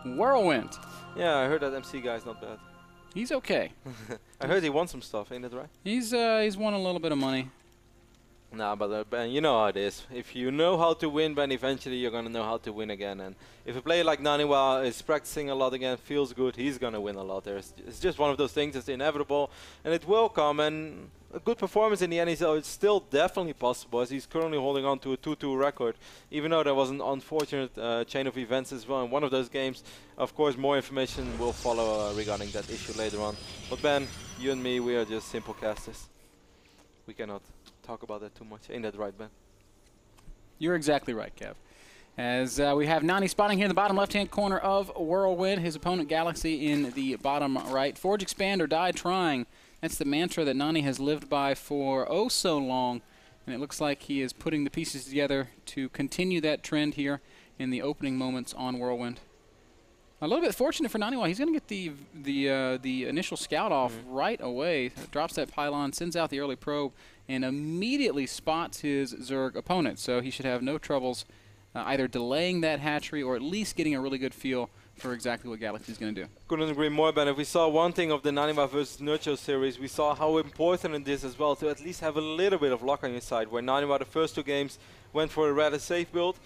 Whirlwind. Yeah, I heard that MC guy's not bad. He's okay. I heard he won some stuff, ain't that right? He's won a little bit of money. Nah, but Ben, you know how it is. If you know how to win, Ben, eventually you're gonna know how to win again. And if a player like NaNiwa is practicing a lot again, feels good, he's gonna win a lot. It's just one of those things that's inevitable, and it will come. And a good performance in the NASL is still definitely possible, as he's currently holding on to a 2-2 record, even though there was an unfortunate chain of events as well in one of those games. Of course, more information will follow regarding that issue later on. But Ben, you and me, we are just simple casters. We cannot talk about that too much. Ain't that right, Ben? You're exactly right, Kev. As we have Nani spotting here in the bottom left-hand corner of Whirlwind, his opponent Galaxy in the bottom right. Forge, expand, or die trying. That's the mantra that Nani has lived by for oh so long, and it looks like he is putting the pieces together to continue that trend here in the opening moments on Whirlwind. A little bit fortunate for NaNiwa. He's going to get the initial scout off right away. Drops that pylon, sends out the early probe, and immediately spots his Zerg opponent. So he should have no troubles either delaying that hatchery or at least getting a really good feel for exactly what Galaxy is going to do. Couldn't agree more, Ben. If we saw one thing of the NaNiwa versus Nurcho series, we saw how important it is as well to at least have a little bit of luck on your side, where NaNiwa the first 2 games went for a rather safe build.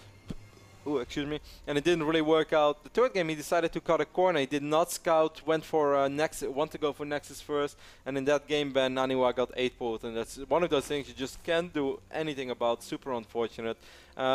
Ooh, excuse me, and it didn't really work out. The 3rd game he decided to cut a corner. He did not scout, went for Nexus, want to go for Nexus first, and in that game, Ben, NaNiwa got 8 pulled, and that's one of those things you just can't do anything about. Super unfortunate.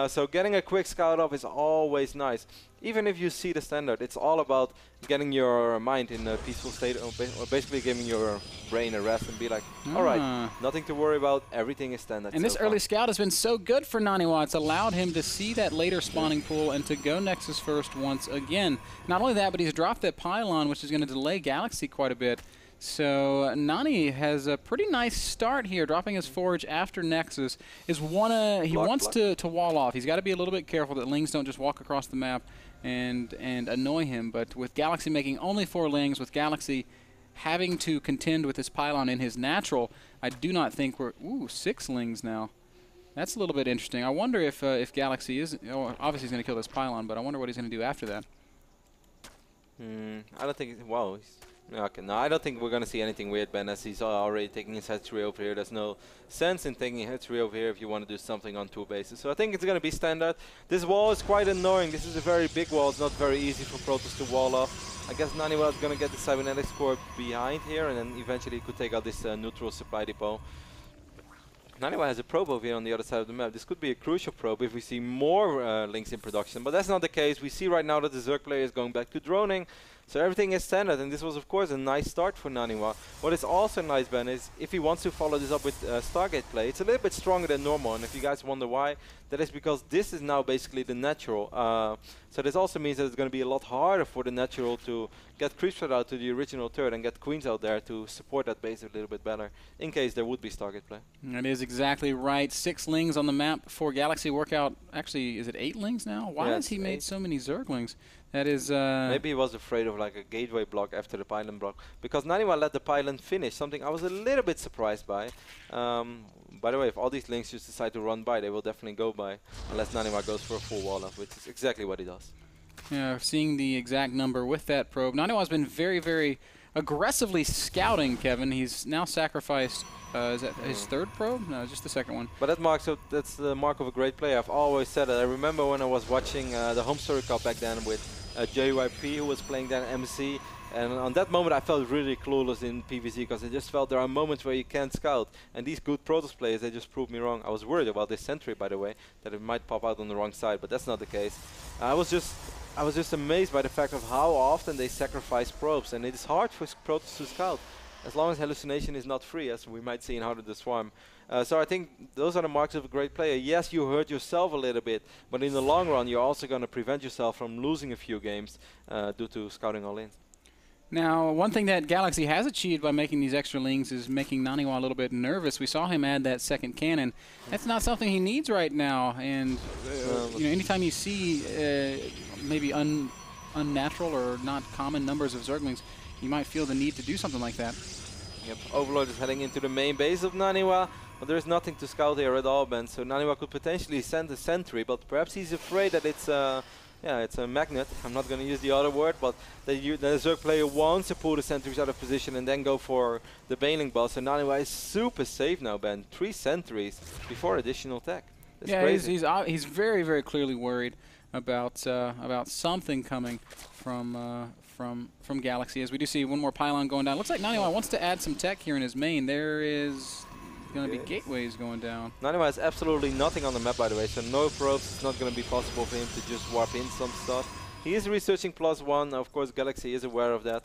So getting a quick scout off is always nice. Even if you see the standard, it's all about getting your mind in a peaceful state, or basically giving your brain a rest and be like, all right, nothing to worry about, everything is standard. And this early scout has been so good for NaNiwa. It's allowed him to see that later spawning pool and to go Nexus first once again. Not only that, but he's dropped that pylon, which is going to delay Galaxy quite a bit. So Nani has a pretty nice start here, dropping his Forge after Nexus. He wants to wall off. He's got to be a little bit careful that Lings don't just walk across the map and annoy him. But with Galaxy making only 4 Lings, with Galaxy having to contend with this pylon in his natural, I do not think we're... Ooh, 6 Lings now. That's a little bit interesting. I wonder if Galaxy is... Oh, obviously he's going to kill this pylon, but I wonder what he's going to do after that. I don't think... Wow. Okay, no, I don't think we're going to see anything weird, Ben, as he's already taking his hatchery over here. There's no sense in taking a hatchery over here if you want to do something on 2 bases. So I think it's going to be standard. This wall is quite annoying. This is a very big wall. It's not very easy for Protoss to wall off. I guess NaNiwa is going to get the cybernetics core behind here, and then eventually he could take out this neutral supply depot. NaNiwa has a probe over here on the other side of the map. This could be a crucial probe if we see more links in production, but that's not the case. We see right now that the Zerg player is going back to droning. So everything is standard, and this was of course a nice start for NaNiwa. What is also nice, Ben, is if he wants to follow this up with Stargate play, it's a little bit stronger than normal, and if you guys wonder why, that is because this is now basically the natural. So this also means that it's going to be a lot harder for the natural to get creep spread out to the original turret and get queens out there to support that base a little bit better, in case there would be Stargate play. That is exactly right. 6 Lings on the map for Galaxy workout. Actually, is it 8 Lings now? Why has he made so many Zerglings? That is... Maybe he was afraid of like a gateway block after the pylon block, because NaNiwa let the pylon finish, something I was a little bit surprised by. By the way, if all these links just decide to run by, they will definitely go by, unless NaNiwa goes for a full wall up, which is exactly what he does. Yeah, seeing the exact number with that probe. NaNiwa has been very, very aggressively scouting, Kevin. He's now sacrificed, is that his 3rd probe? No, just the 2nd one. But that's the mark of a great player. I've always said it. I remember when I was watching the Home Story Cup back then with JYP, who was playing then MC, and on that moment I felt really clueless in PvZ, because I just felt there are moments where you can't scout, and these good Protoss players, they just proved me wrong. I was worried about this sentry, by the way, that it might pop out on the wrong side, but that's not the case. I was just amazed by the fact of how often they sacrifice probes, and it is hard for Protoss to scout, as long as hallucination is not free, as we might see in Heart of the Swarm. So I think those are the marks of a great player. Yes, you hurt yourself a little bit, but in the long run, you're also going to prevent yourself from losing a few games due to scouting all in. Now, one thing that Galaxy has achieved by making these extra Lings is making NaNiwa a little bit nervous. We saw him add that 2nd cannon. That's not something he needs right now, and you know, anytime you see maybe unnatural or not common numbers of Zerglings, you might feel the need to do something like that. Yep, Overlord is heading into the main base of NaNiwa, but there is nothing to scout here at all, Ben. So NaNiwa could potentially send a sentry, but perhaps he's afraid that it's Yeah, it's a magnet. I'm not going to use the other word, but the Zerg player wants to pull the sentries out of position and then go for the Baneling Boss. So NaNiwa is super safe now, Ben. 3 sentries before additional tech. That's crazy. He's very, very clearly worried about something coming from Galaxy. As we do see one more pylon going down. Looks like NaNiwa wants to add some tech here in his main. There is going to be gateways going down. NaNiwa has absolutely nothing on the map, by the way, so no probes. It's not going to be possible for him to just warp in some stuff. He is researching +1. Of course, Galaxy is aware of that.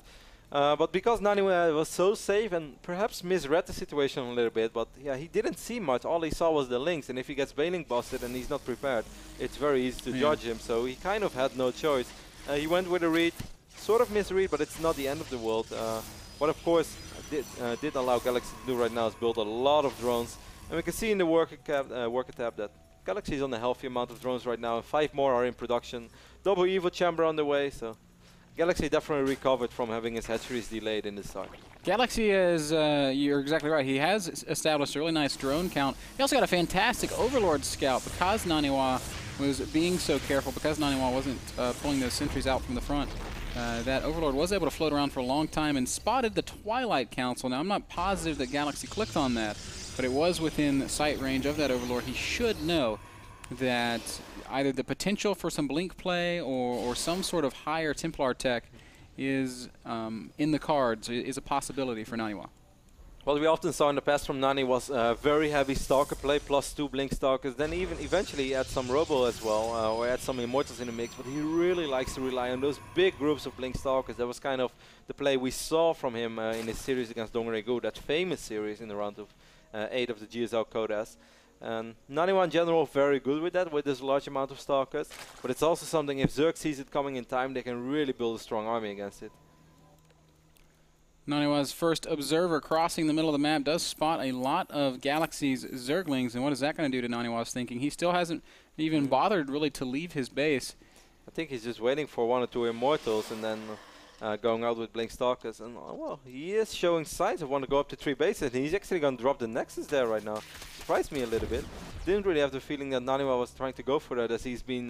But because NaNiwa was so safe and perhaps misread the situation a little bit, but yeah, he didn't see much. All he saw was the links, and if he gets Baneling busted and he's not prepared, it's very easy to judge him. So he kind of had no choice. He went with a read, sort of misread, but it's not the end of the world. What of course did allow Galaxy to do right now is build a lot of drones, and we can see in the worker tab that Galaxy is on a healthy amount of drones right now, and 5 more are in production. Double Evo chamber on the way, so Galaxy definitely recovered from having his hatcheries delayed in the start. Galaxy is, you're exactly right, he has established a really nice drone count. He also got a fantastic Overlord scout because NaNiwa was being so careful, because NaNiwa wasn't pulling those sentries out from the front. That Overlord was able to float around for a long time and spotted the Twilight Council. Now, I'm not positive that Galaxy clicked on that, but it was within sight range of that Overlord. He should know that either the potential for some blink play or some sort of higher Templar tech is in the cards, is a possibility for NaNiwa. Well, we often saw in the past from Nani was very heavy Stalker play, +2 Blink Stalkers, then even eventually add some Robo as well, or add some Immortals in the mix, but he really likes to rely on those big groups of Blink Stalkers. That was kind of the play we saw from him in his series against Dongregu, that famous series in the round of 8 of the GSL Codas. And NaNiwa in general very good with that, with this large amount of Stalkers, but it's also something, if Zerg sees it coming in time, they can really build a strong army against it. NaNiwa's first observer crossing the middle of the map does spot a lot of Galaxy's Zerglings, and what is that going to do to NaNiwa's thinking? He still hasn't even bothered really to leave his base. I think he's just waiting for 1 or 2 Immortals and then going out with Blink Stalkers. And well, he is showing signs of wanting to go up to 3 bases, and he's actually going to drop the Nexus there right now. Surprised me a little bit. Didn't really have the feeling that NaNiwa was trying to go for that, as he's been,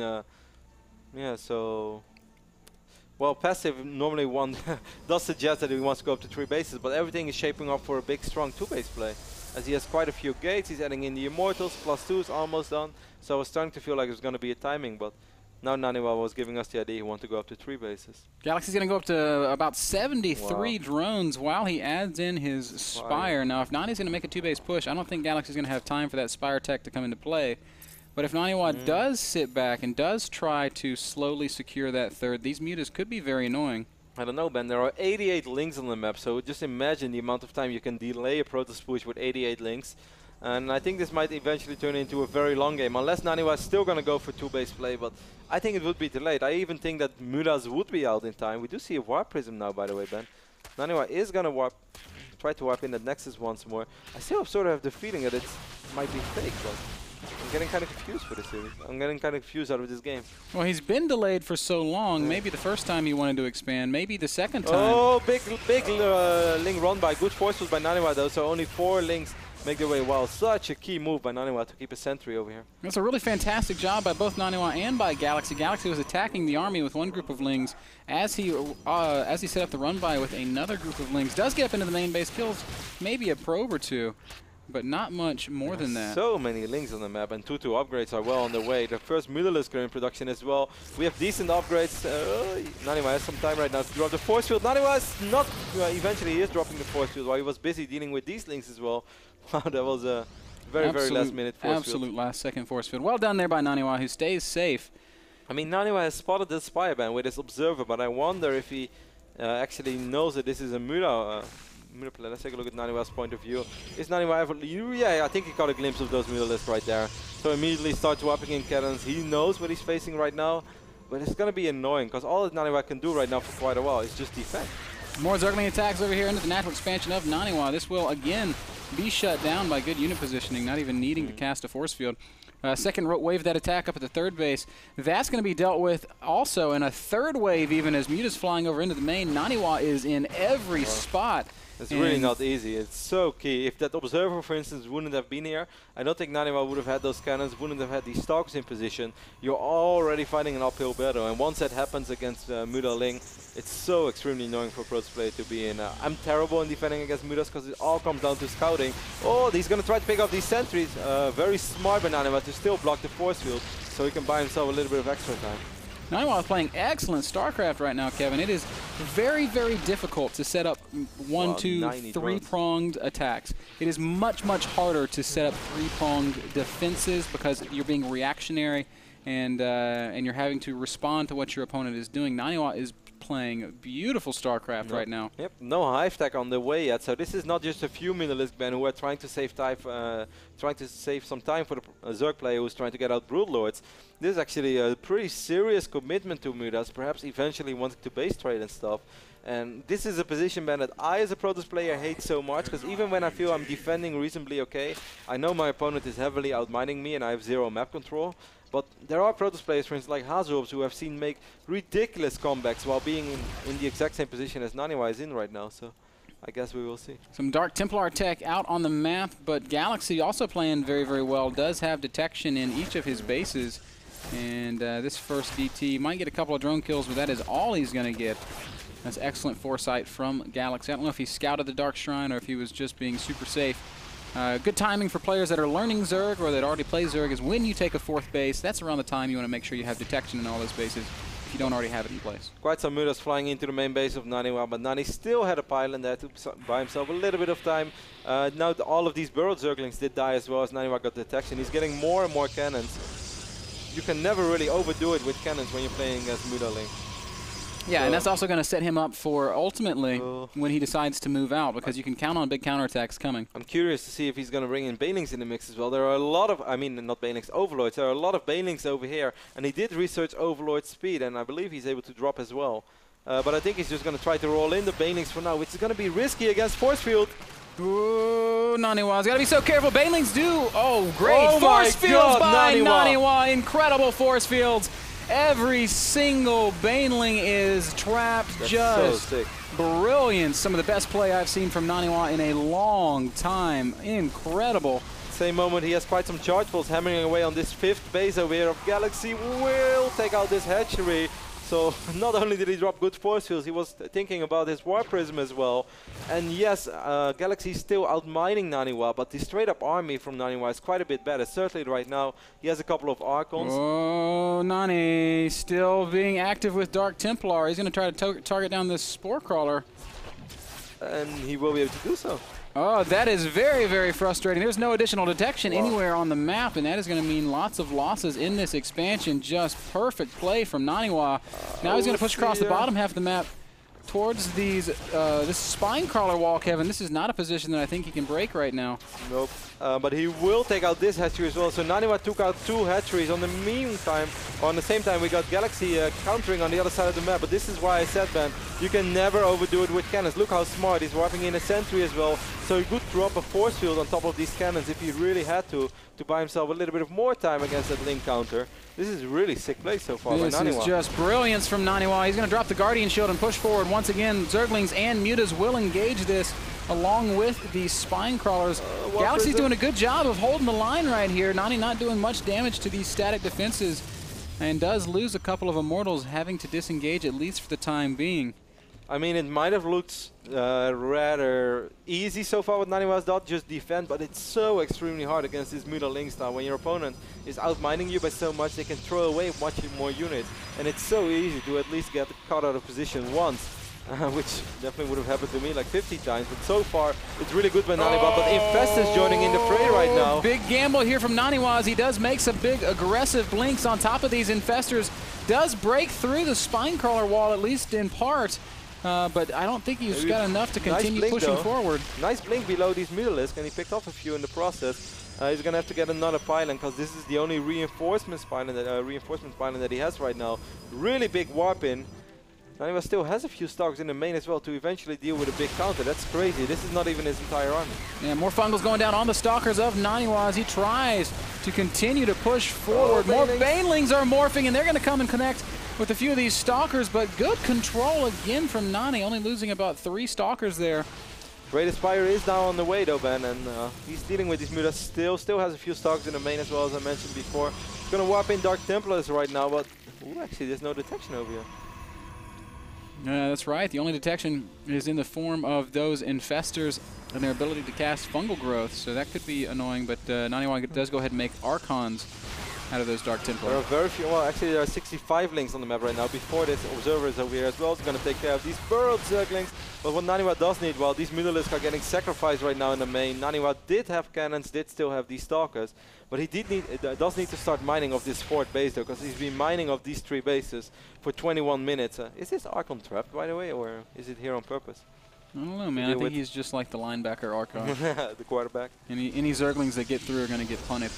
yeah, so... Well, passive normally one does suggest that he wants to go up to 3 bases, but everything is shaping up for a big, strong 2-base play. As he has quite a few gates, he's adding in the Immortals, +2 is almost done. So I was starting to feel like it was going to be a timing, but now NaNiwa was giving us the idea he wanted to go up to 3 bases. Galaxy's going to go up to about 73 drones while he adds in his Spire. Now, if Nani's going to make a 2-base push, I don't think Galaxy's going to have time for that Spire tech to come into play. But if NaNiwa does sit back and does try to slowly secure that 3rd, these mutas could be very annoying. I don't know, Ben. There are 88 links on the map, so just imagine the amount of time you can delay a Protoss push with 88 links. And I think this might eventually turn into a very long game, unless NaNiwa is still going to go for 2-base play, but I think it would be delayed. I even think that mutas would be out in time. We do see a Warp Prism now, by the way, Ben. NaNiwa is going to try to warp in that Nexus once more. I still sort of have the feeling that it might be fake, but I'm getting kind of confused for this series. I'm getting kind of confused out of this game. Well, he's been delayed for so long. Maybe the first time he wanted to expand. Maybe the second time. Oh, big link run by. Good force by NaNiwa though, so only 4 links make their way. Wow, such a key move by NaNiwa to keep a sentry over here. That's a really fantastic job by both NaNiwa and by Galaxy. Galaxy was attacking the army with one group of lings as he set up the run by with another group of lings. Does get up into the main base, kills maybe a probe or 2. But not much more than that. So many links on the map, and 2-2 upgrades are well on the way. The first Mutalisk are in production as well. We have decent upgrades. NaNiwa has some time right now to drop the force field. NaNiwa is not, eventually he is dropping the force field while he was busy dealing with these links as well. Wow, that was a very last minute force field. Absolute last second force field. Well done there by NaNiwa, who stays safe. I mean, NaNiwa has spotted the Spire ban with his observer, but I wonder if he actually knows that this is a Muta. Let's take a look at NaNiwa's point of view. Is NaNiwa ever... Yeah, I think he caught a glimpse of those Mutalisks right there. So immediately starts whopping in cannons. He knows what he's facing right now, but it's going to be annoying, because all that NaNiwa can do right now for quite a while is just defend. More Zergling attacks over here into the natural expansion of NaNiwa. This will, again, be shut down by good unit positioning, not even needing to cast a force field. Second wave of that attack up at the 3rd base. That's going to be dealt with also in a 3rd wave, even as Muta's flying over into the main. NaNiwa is in every spot. It's really not easy. It's so key. If that observer, for instance, wouldn't have been here, I don't think NaNiwa would have had those cannons, wouldn't have had these stalkers in position. You're already fighting an uphill battle, and once that happens against Muda Ling, it's so extremely annoying for a Protoss player to be in. I'm terrible in defending against Mudas because it all comes down to scouting. Oh, he's going to try to pick up these sentries. Very smart by NaNiwa to still block the force field, so he can buy himself a little bit of extra time. NaNiwa is playing excellent StarCraft right now, Kevin. It is very, very difficult to set up one, two, three-pronged attacks. It is much, much harder to set up three-pronged defenses because you're being reactionary and you're having to respond to what your opponent is doing. NaNiwa is playing beautiful StarCraft right now. Yep, no hive tech on the way yet, so this is not just a few Mutalisk men who are trying to save time, some time for the Zerg player who's trying to get out Broodlords. This is actually a pretty serious commitment to Mudas, perhaps eventually wanting to base trade and stuff. And this is a position ban that I, as a Protoss player, hate so much, because even when I feel I'm defending reasonably okay, I know my opponent is heavily outmining me and I have zero map control. But there are Protoss players, for instance, like Hazorps, who I've seen make ridiculous comebacks while being in the exact same position as NaNiwa is in right now. So I guess we will see. Some Dark Templar tech out on the map, but Galaxy also playing very, very well. Does have detection in each of his bases. And this first DT might get a couple of drone kills, but that is all he's going to get. That's excellent foresight from Galaxy. I don't know if he scouted the Dark Shrine or if he was just being super safe. Good timing for players that are learning Zerg or that already play Zerg is when you take a fourth base. That's around the time you want to make sure you have detection in all those bases if you don't already have it in place. Quite some Mudas flying into the main base of NaNiwa, but Nani still had a pylon there to buy himself a little bit of time. Now all of these burrowed Zerglings did die as well as NaNiwa got detection. He's getting more and more cannons. You can never really overdo it with cannons when you're playing against Muda Ling. Yeah, and that's also going to set him up for ultimately when he decides to move out, because you can count on big counterattacks coming. I'm curious to see if he's going to bring in Banelings in the mix as well. There are a lot of, I mean, not Banelings, Overlords. There are a lot of Banelings over here, and he did research Overlord speed, and I believe he's able to drop as well. But I think he's just going to try to roll in the Banelings for now, which is going to be risky against Force Field. Ooh, NaNiwa's got to be so careful. Banelings do. Oh, great. Force fields by NaNiwa. Incredible force fields. Every single Baneling is trapped. That's just so sick. Brilliant. Some of the best play I've seen from NaNiwa in a long time. Incredible. Same moment, he has quite some charge balls hammering away on this fifth base over here of Galaxy. Will take out this hatchery. So not only did he drop good force fields, he was thinking about his War Prism as well. And yes, Galaxy is still outmining NaNiwa, but the straight-up army from NaNiwa is quite a bit better. Certainly right now, he has a couple of Archons. Oh, Nani still being active with Dark Templar. He's going to try to target down this Spore Crawler. And he will be able to do so. Oh, that is very, very frustrating. There's no additional detection anywhere on the map, and that is going to mean lots of losses in this expansion. Just perfect play from NaNiwa. Now he's going to push across the bottom half of the map towards these this Spine Crawler wall, Kevin. This is not a position that I think he can break right now. Nope. But he will take out this hatchery as well. So NaNiwa took out two hatcheries. On the meantime, on the same time, we got Galaxy countering on the other side of the map. But this is why I said, Ben, you can never overdo it with cannons. Look how smart. He's warping in a sentry as well. So he could drop a force field on top of these cannons if he really had to buy himself a little bit of more time against that Link counter. This is really sick play so far by NaNiwa. This is just brilliance from NaNiwa. He's going to drop the Guardian Shield and push forward. Once again, Zerglings and Mutas will engage this along with the Spine Crawlers. Galaxy's doing a good job of holding the line right here. Nani not doing much damage to these static defenses and does lose a couple of Immortals, having to disengage at least for the time being. I mean, it might have looked rather easy so far with NaNiwa's dot, just defend, but it's so extremely hard against this Muda Ling style. When your opponent is outmining you by so much, they can throw away much more units, and it's so easy to at least get caught out of position once, which definitely would have happened to me like 50 times, but so far it's really good by NaNiwa, but Infestus joining in the fray right now. Big gamble here from NaNiwa as he does make some big aggressive blinks on top of these Infestors. Does break through the Spine Crawler wall, at least in part. But I don't think he's got enough to continue pushing forward. Nice blink below these Mutalisk, and he picked off a few in the process. He's going to have to get another pylon, because this is the only reinforcement pylon that he has right now. Really big warp in. NaNiwa still has a few stocks in the main as well to eventually deal with a big counter. That's crazy. This is not even his entire army. Yeah, more fungals going down on the Stalkers of NaNiwa as he tries to continue to push forward. More Banelings are morphing, and they're going to come and connect with a few of these Stalkers, but good control again from Nani, only losing about 3 Stalkers there. Great Aspire is now on the way though, Ben, and he's dealing with these mutas still has a few stocks in the main as well, as I mentioned before. He's gonna warp in Dark Templars right now, but ooh, actually there's no detection over here. That's right. The only detection is in the form of those infestors and their ability to cast fungal growth, so that could be annoying, but NaNiwa does go ahead and make Archons out of those Dark Templars. There are very few, well actually there are 65 links on the map right now. Before this, Observers over here as well is going to take care of these burrowed Zerglings. But what NaNiwa does need, well, these Mutalisks are getting sacrificed right now in the main. NaNiwa did have cannons, did still have these Stalkers, but he does need to start mining of this 4th base though, because he's been mining of these 3 bases for 21 minutes. Is this Archon trapped, by the way, or is it here on purpose? I don't know, man. I think he's just like the linebacker Archon. The quarterback. Any Zerglings that get through are going to get punted.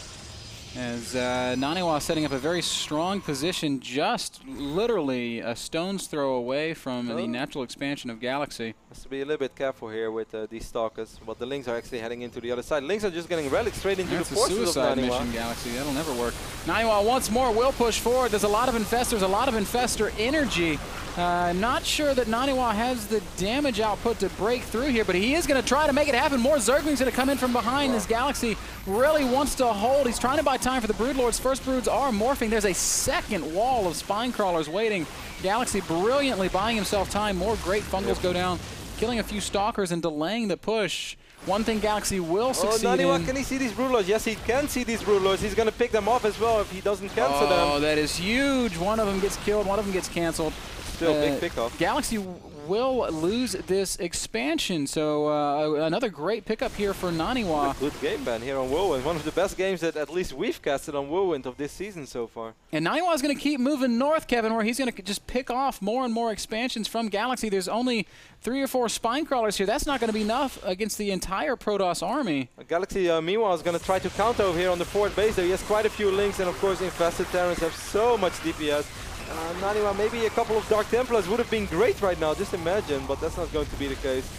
As NaNiwa setting up a very strong position, just literally a stone's throw away from the natural expansion of Galaxy. Has to be a little bit careful here with these Stalkers, but the Lings are actually heading into the other side. Lings are just getting relics straight into the forces of NaNiwa. Suicide mission, Galaxy. That'll never work. NaNiwa once more will push forward. There's a lot of infestors, a lot of infestor energy. Not sure that NaNiwa has the damage output to break through here, but he is going to try to make it happen. More Zerglings going to come in from behind. This Galaxy really wants to hold. He's trying to buy time for the Broodlords. First Broods are morphing. There's a second wall of Spine Crawlers waiting. Galaxy brilliantly buying himself time. More great Fungals go down, killing a few Stalkers and delaying the push. One thing Galaxy will succeed NaNiwa, can he see these Broodlords? Yes, he can see these Broodlords. He's going to pick them off as well if he doesn't cancel them. Oh, that is huge. One of them gets killed. One of them gets canceled. Still big pickoff. Galaxy will lose this expansion, so another great pickup here for NaNiwa. Good game, Ben, here on Whirlwind. One of the best games that at least we've casted on Whirlwind of this season so far. And NaNiwa is going to keep moving north, Kevin, where he's going to just pick off more and more expansions from Galaxy. There's only 3 or 4 Spine Crawlers here. That's not going to be enough against the entire Protoss army. Galaxy, meanwhile, is going to try to counter over here on the 4th base. There he has quite a few links, and of course, Infested Terrans have so much DPS. NaNiwa, maybe a couple of Dark Templars would have been great right now, just imagine, but that's not going to be the case.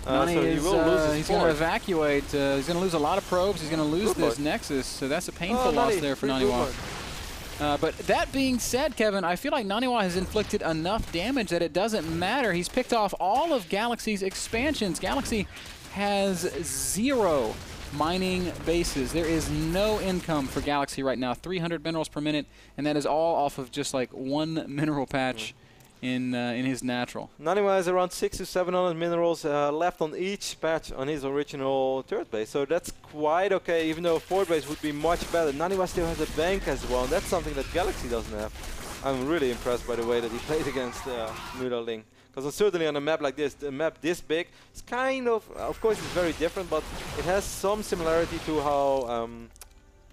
So he will lose his he's going to evacuate. He's going to lose a lot of probes. He's going to lose this Nexus, so that's a painful loss there for NaNiwa. But that being said, Kevin, I feel like NaNiwa has inflicted enough damage that it doesn't matter. He's picked off all of Galaxy's expansions. Galaxy has 0 mining bases. There is no income for Galaxy right now. 300 minerals per minute, and that is all off of just like 1 mineral patch in his natural. NaNiwa has around 600 to 700 minerals left on each patch on his original 3rd base, so that's quite okay, even though a 4th base would be much better. NaNiwa still has a bank as well, and that's something that Galaxy doesn't have. I'm really impressed by the way that he played against Mutaling. Because certainly on a map like this, the map this big, it's kind of course it's very different, but it has some similarity to how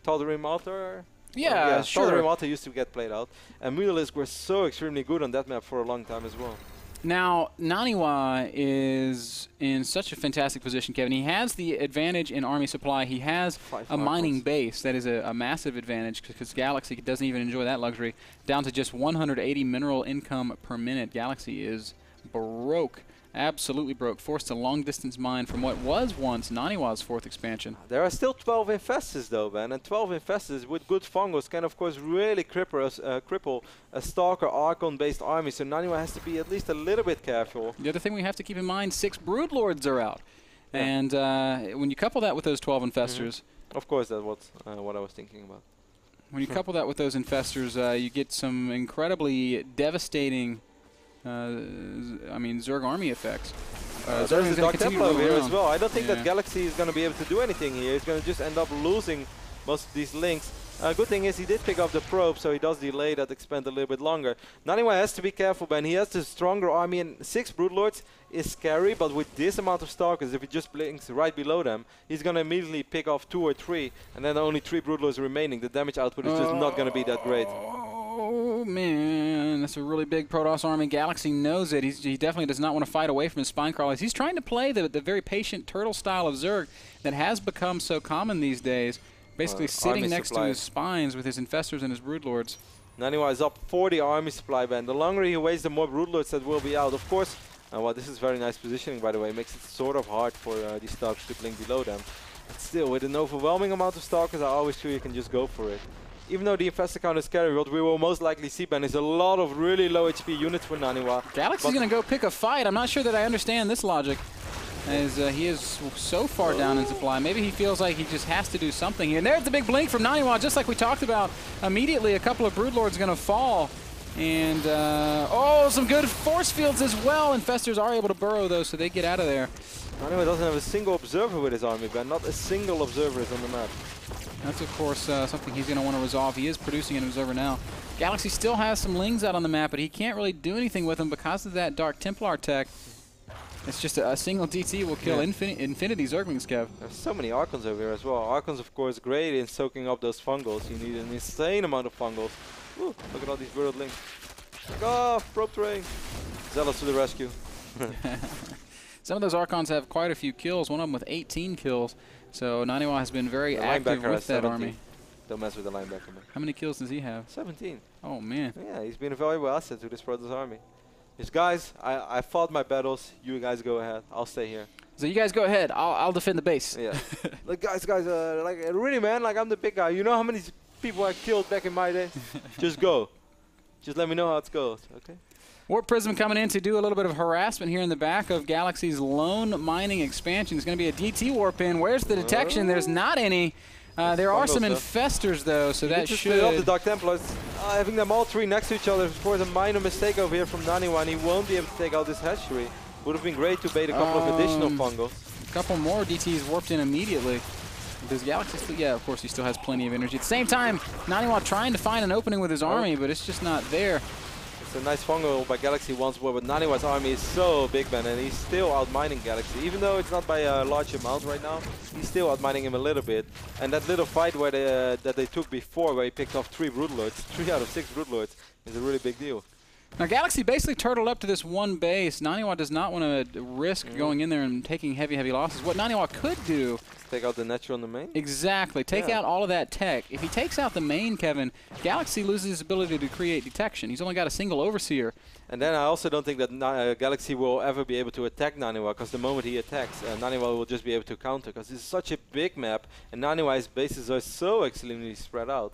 Tal'Darim Altar. Yeah, sure. Tal'Darim Altar used to get played out, and Mutalisks were so extremely good on that map for a long time as well. Now, NaNiwa is in such a fantastic position, Kevin. He has the advantage in army supply. He has a mining base. That is a massive advantage because Galaxy doesn't even enjoy that luxury. Down to just 180 mineral income per minute. Galaxy is broke, absolutely broke, forced to long-distance mine from what was once NaNiwa's 4th expansion. There are still 12 infestors though, man, and 12 infestors with good fungals can of course really cripple a Stalker Archon-based army, so NaNiwa has to be at least a little bit careful. The other thing we have to keep in mind, 6 Broodlords are out, and when you couple that with those 12 infestors... Of course, that's what I was thinking about. When you couple that with those infestors, you get some incredibly devastating Zerg army effects. There's a Dark Templar over here as well. I don't think that Galaxy is going to be able to do anything here. He's going to just end up losing most of these links. Good thing is he did pick up the probe, so he does delay that expand a little bit longer. NaNiwa has to be careful, Ben. He has the stronger army, and 6 Broodlords is scary, but with this amount of Stalkers, if he just blinks right below them, he's going to immediately pick off 2 or 3, and then only 3 Broodlords remaining. The damage output is just not going to be that great. Oh, man, that's a really big Protoss army. Galaxy knows it. He definitely does not want to fight away from his Spine Crawlers. He's trying to play the very patient turtle style of Zerg that has become so common these days, basically sitting next to his spines with his Infestors and his Broodlords. NaNiwa is up 40 army supply, Ben. The longer he waits, the more Broodlords that will be out. Of course, well, this is very nice positioning, by the way. It makes it sort of hard for these Stalkers to blink below them. But still, with an overwhelming amount of Stalkers, I always feel you can just go for it. Even though the Infestor count is scary, what we will most likely see, Ben, is a lot of really low HP units for NaNiwa. Galaxy's going to go pick a fight. I'm not sure that I understand this logic. as he is so far down in supply. Maybe he feels like he just has to do something here. And there's the big blink from NaNiwa, just like we talked about. Immediately, a couple of Broodlords going to fall. And, oh, some good force fields as well. Infestors are able to burrow, though, so they get out of there. NaNiwa doesn't have a single observer with his army, Ben. Not a single observer is on the map. That's, of course, something he's going to want to resolve. He is producing an observer now. Galaxy still has some Lings out on the map, but he can't really do anything with them because of that Dark Templar tech. It's just a single DT will kill Infinity Zerglings, Kev. There's so many Archons over here as well. Archons, of course, great in soaking up those fungals. You need an insane amount of fungals. Ooh, look at all these World Lings. Oh, probe terrain. Zealous to the rescue. Some of those Archons have quite a few kills, one of them with 18 kills. So NaNiwa has been very active with that army. Don't mess with the linebacker, man. How many kills does he have? 17. Oh, man. Yeah, he's been a valuable asset to this Protoss army. Just guys, I fought my battles. You guys go ahead. I'll stay here. So you guys go ahead. I'll defend the base. Yeah. Like guys, like really, man. Like I'm the big guy. You know how many people I killed back in my day? Just go. Just let me know how it goes. Okay. Warp Prism coming in to do a little bit of harassment here in the back of Galaxy's lone mining expansion. It's going to be a DT warp in. Where's the detection? There's not any. There are some infestors, though, so that should... Up the Dark Templars, having them all three next to each other is, of course, a minor mistake over here from NaNiwa, and he won't be able to take out this hatchery. Would have been great to bait a couple of additional fungals. A couple more DTs warped in immediately. Does Galaxy still... Yeah, of course, he still has plenty of energy. At the same time, NaNiwa trying to find an opening with his army, but it's just not there. It's a nice fungal by Galaxy once more, but NaNiwa's army is so big, man, and he's still out-mining Galaxy. Even though it's not by a large amount right now, he's still out-mining him a little bit. And that little fight where that they took before, where he picked off 3 Broodlords, 3 out of 6 Broodlords, is a really big deal. Now, Galaxy basically turtled up to this one base. NaNiwa does not want to risk going in there and taking heavy losses. What NaNiwa could do... Take out the natural on the main? Exactly. Take out all of that tech. If he takes out the main, Kevin, Galaxy loses his ability to create detection. He's only got a single Overseer. And then I also don't think that Galaxy will ever be able to attack NaNiwa, because the moment he attacks, NaNiwa will just be able to counter, because this is such a big map, and NaNiwa's bases are so extremely spread out.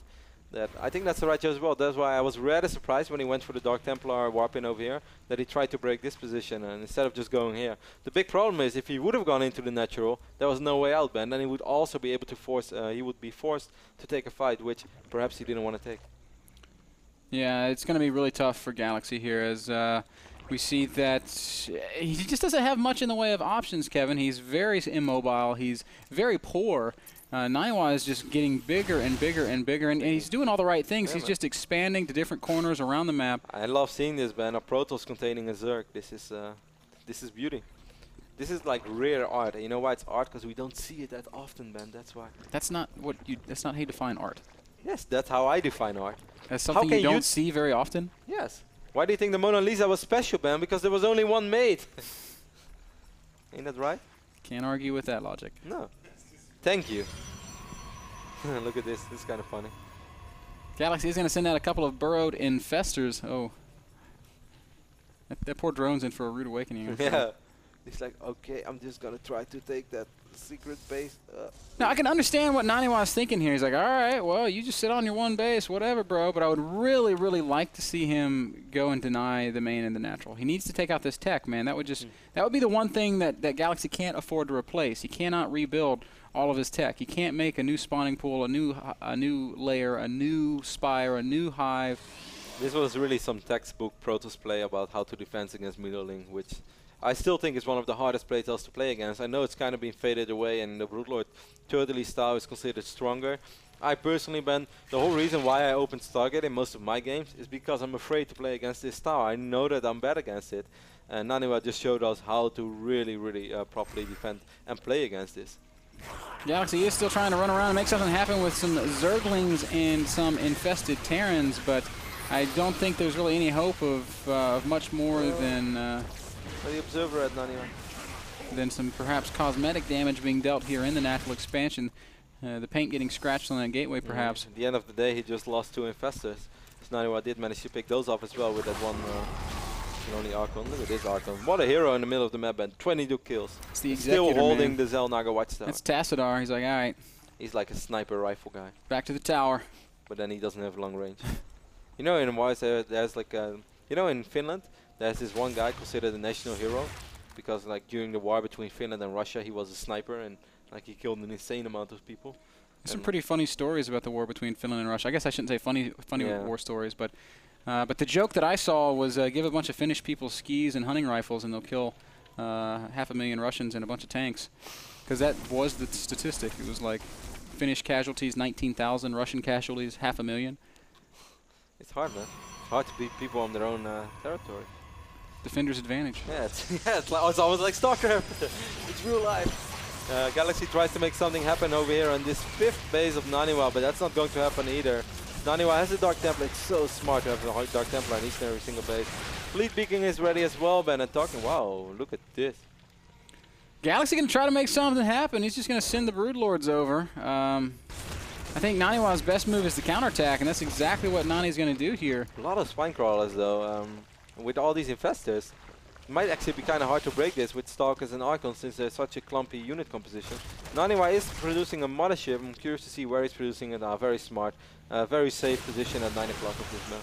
That I think that's the right choice as well. That's why I was rather surprised when he went for the Dark Templar warp in over here, that he tried to break this position and instead of just going here. The big problem is if he would have gone into the natural, there was no way out, Ben. Then he would also be able to force, he would be forced to take a fight, which perhaps he didn't want to take. Yeah, it's going to be really tough for Galaxy here as we see that he just doesn't have much in the way of options, Kevin. He's very immobile. He's very poor. NaNiwa is just getting bigger and bigger and bigger, and he's doing all the right things. He's just expanding to different corners around the map. I love seeing this, Ben. A Protoss containing a Zerg. This is beauty. This is like rare art. And you know why it's art? Because we don't see it that often, Ben. That's why. That's not what you. That's not how you define art. Yes, that's how I define art. That's something you don't see very often. Yes. Why do you think the Mona Lisa was special, Ben? Because there was only one made. Ain't that right? Can't argue with that logic. No. Thank you. Look at this. This is kind of funny. Galaxy is going to send out a couple of burrowed infestors. Oh. That poor drone's in for a rude awakening. Yeah. He's like, okay, I'm just going to try to take that secret base. Now, I can understand what NaNiwa is thinking here. He's like, all right, well, you just sit on your one base, whatever, bro. But I would really, really like to see him go and deny the main and the natural. He needs to take out this tech, man. That would just that would be the one thing that Galaxy can't afford to replace. He cannot rebuild all of his tech. He can't make a new spawning pool, a new layer, a new spire, a new hive. This was really some textbook Protoss play about how to defend against Middling, which I still think is one of the hardest playstyles to play against. I know it's kind of been faded away and the Broodlord Turtley style is considered stronger. I personally, Ben, the whole reason why I opened Stargate in most of my games is because I'm afraid to play against this style. I know that I'm bad against it. And NaNiwa just showed us how to really, really properly defend and play against this. Galaxy is still trying to run around and make something happen with some Zerglings and some infested Terrans, but I don't think there's really any hope of much more than the observer at NaNiwa. Than some perhaps cosmetic damage being dealt here in the natural expansion. The paint getting scratched on that gateway, perhaps. At the end of the day, he just lost 2 infestors. So NaNiwa did manage to pick those off as well with that one only Archon. Look at this Archon. What a hero in the middle of the map, and 22 kills. It's the Still holding man. the Xel'Naga Watchtower. That's Tassadar. He's like, all right. He's like a sniper rifle guy. Back to the tower. But then he doesn't have long range. You know, in Wars, there's like, you know, in Finland, there's this one guy considered a national hero. because like during the war between Finland and Russia, he was a sniper and like he killed an insane amount of people. Some pretty funny stories about the war between Finland and Russia. I guess I shouldn't say funny war stories, but the joke that I saw was give a bunch of Finnish people skis and hunting rifles and they'll kill 500,000 Russians and a bunch of tanks. Because that was the statistic. It was like Finnish casualties 19,000, Russian casualties 500,000. It's hard, man. It's hard to beat people on their own territory. Defender's advantage. Yeah, it's almost like StarCraft. It's real life. Galaxy tries to make something happen over here on this 5th base of NaNiwa, but that's not going to happen either. NaNiwa has a Dark Templar. It's so smart to have a Dark Templar on each and every single base. Fleet Beacon is ready as well, Ben. And talking, wow, look at this. Galaxy going to try to make something happen. He's just going to send the Broodlords over. I think NaNiwa's best move is the counterattack, and that's exactly what Nani's going to do here. A lot of Spine Crawlers, though. With all these Infestors, it might actually be kind of hard to break this with Stalkers and Archons since they're such a clumpy unit composition. NaNiwa is producing a Mothership. I'm curious to see where he's producing it. Very smart. Very safe position at 9 o'clock of this map.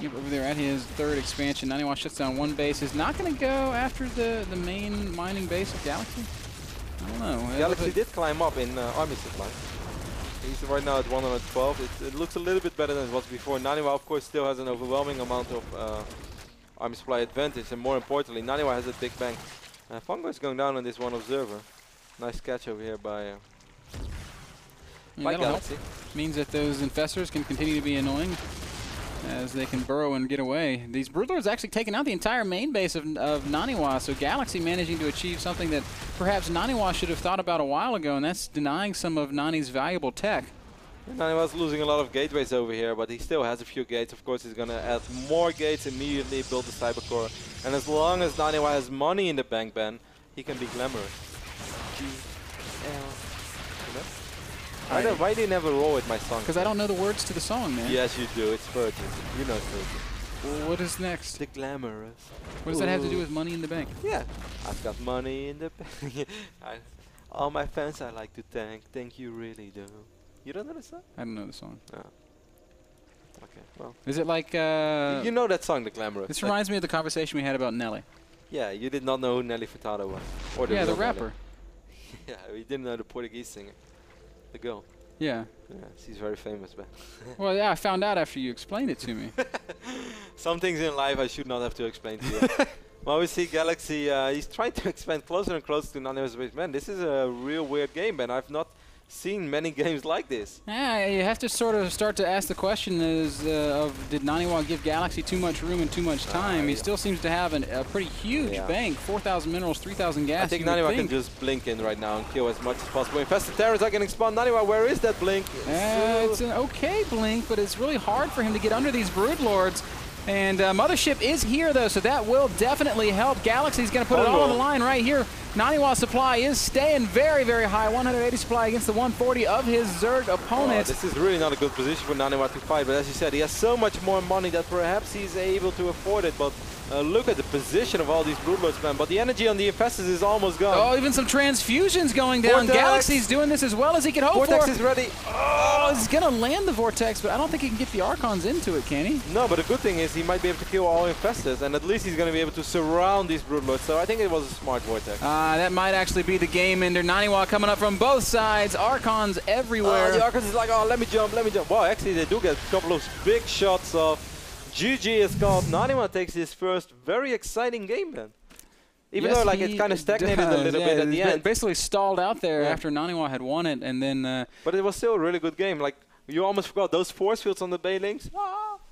Yep, over there at his 3rd expansion, NaNiwa shuts down one base. Is not going to go after the main mining base of Galaxy? I don't know. Galaxy did climb up in army supply. He's right now at 112. It looks a little bit better than it was before. NaNiwa, of course, still has an overwhelming amount of army supply advantage, and more importantly, NaNiwa has a big bank. Fungo is going down on this one observer. Nice catch over here by Galaxy. Means that those Infestors can continue to be annoying as they can burrow and get away. These Broodlords actually taking out the entire main base of NaNiwa, so Galaxy managing to achieve something that perhaps NaNiwa should have thought about a while ago, and that's denying some of Nani's valuable tech. NaNiwa's losing a lot of gateways over here, but he still has a few gates. Of course, he's going to add more gates immediately, build the Cybercore. And as long as NaNiwa has money in the bank, Ben, he can be glamorous. Why do you never roll with my song? Because I don't know the words to the song, man. Yes, you do. It's Virgin. You know it's Virgin. Well, what is next? The glamorous. What does that have to do with money in the bank? Yeah, I've got money in the bank. All my fans I like to thank you really do. You don't know the song? I don't know the song. Oh. Okay, well. Is it like... you know that song, The Glamorous. This reminds me of the conversation we had about Nelly. Yeah, you did not know who Nelly Furtado was. Or the rapper. Yeah, we didn't know the Portuguese singer. The girl. Yeah. Yeah, she's very famous, man. Well, yeah, I found out after you explained it to me. Some things in life I should not have to explain to you. Well, we see Galaxy, he's trying to expand closer and closer to NaNiwa's base. Man, this is a real weird game, man. I've not seen many games like this. Yeah, you have to sort of start to ask the question of did NaNiwa give Galaxy too much room and too much time? He still seems to have a pretty huge bank, 4,000 minerals, 3,000 gas. I think NaNiwa can just blink in right now and kill as much as possible. Infested Terrors are getting spawned. NaNiwa, where is that blink? It's an okay blink, but it's really hard for him to get under these Broodlords. And Mothership is here, though, so that will definitely help. Galaxy's going to put it all on the line right here. NaNiwa supply is staying very, very high. 180 supply against the 140 of his Zerg opponent. This is really not a good position for NaNiwa to fight, but as you said, he has so much more money that perhaps he's able to afford it. But look at the position of all these Broodlords, man. But the energy on the Infestors is almost gone. Oh, even some transfusions going down. Vortex. Galaxy's doing this as well as he can hope Vortex for. is ready. Oh, he's going to land the Vortex, but I don't think he can get the Archons into it, can he? No, but the good thing is he might be able to kill all Infestors, and at least he's going to be able to surround these Broodlords. So I think it was a smart Vortex. That might actually be the game ender. NaNiwa coming up from both sides. Archons everywhere. The Archons is like, oh, let me jump, let me jump. Wow, actually they do get a couple of big shots of GG is called. NaNiwa takes his first very exciting game then. Even though like it kind of stagnated a little bit at the end. Basically stalled out there after NaNiwa had won it, and then... but it was still a really good game. Like, you almost forgot those force fields on the Baylings.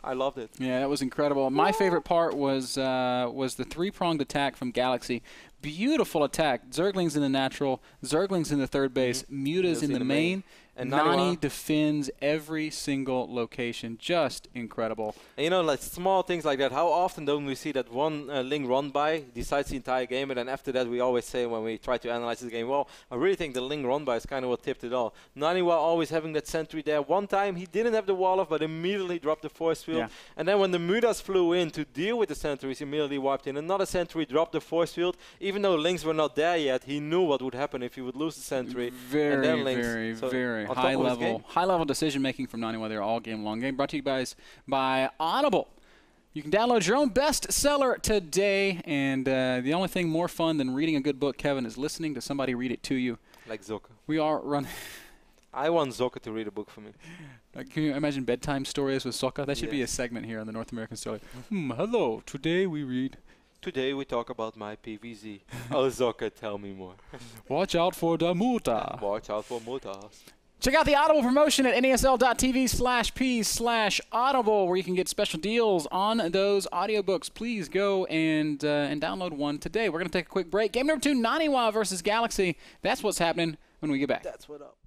I loved it. Yeah, that was incredible. My favorite part was the three-pronged attack from Galaxy. Beautiful attack. Zerglings in the natural, Zerglings in the third base, Mutas in the main. And Nani defends every single location. Just incredible. And you know, like small things like that. How often don't we see that one Ling run by decides the entire game, and then after that we always say when we try to analyze the game, well, I really think the Ling run by is kind of what tipped it all. NaNiwa always having that sentry there. One time he didn't have the wall off, but immediately dropped the force field. Yeah. And then when the Mutas flew in to deal with the sentries, immediately wiped in. Another sentry dropped the force field. Even though Lings were not there yet, he knew what would happen if he would lose the sentry. Very high level decision making from NaNiwa there all game long. Game brought to you guys by Audible. You can download your own bestseller today, and the only thing more fun than reading a good book, Kevin, is listening to somebody read it to you. Like Zoka. We are running. I want Zoka to read a book for me. Can you imagine bedtime stories with Sokka? That should be a segment here on the North American Story. Hello, today we read. Today we talk about my PVZ. Oh, Zoka, tell me more. Watch out for the muta. Watch out for mutas. Check out the Audible promotion at nasl.tv/p/audible, where you can get special deals on those audiobooks. Please go and download one today. We're going to take a quick break. Game number 2, NaNiwa versus Galaxy. That's what's happening when we get back. That's what up.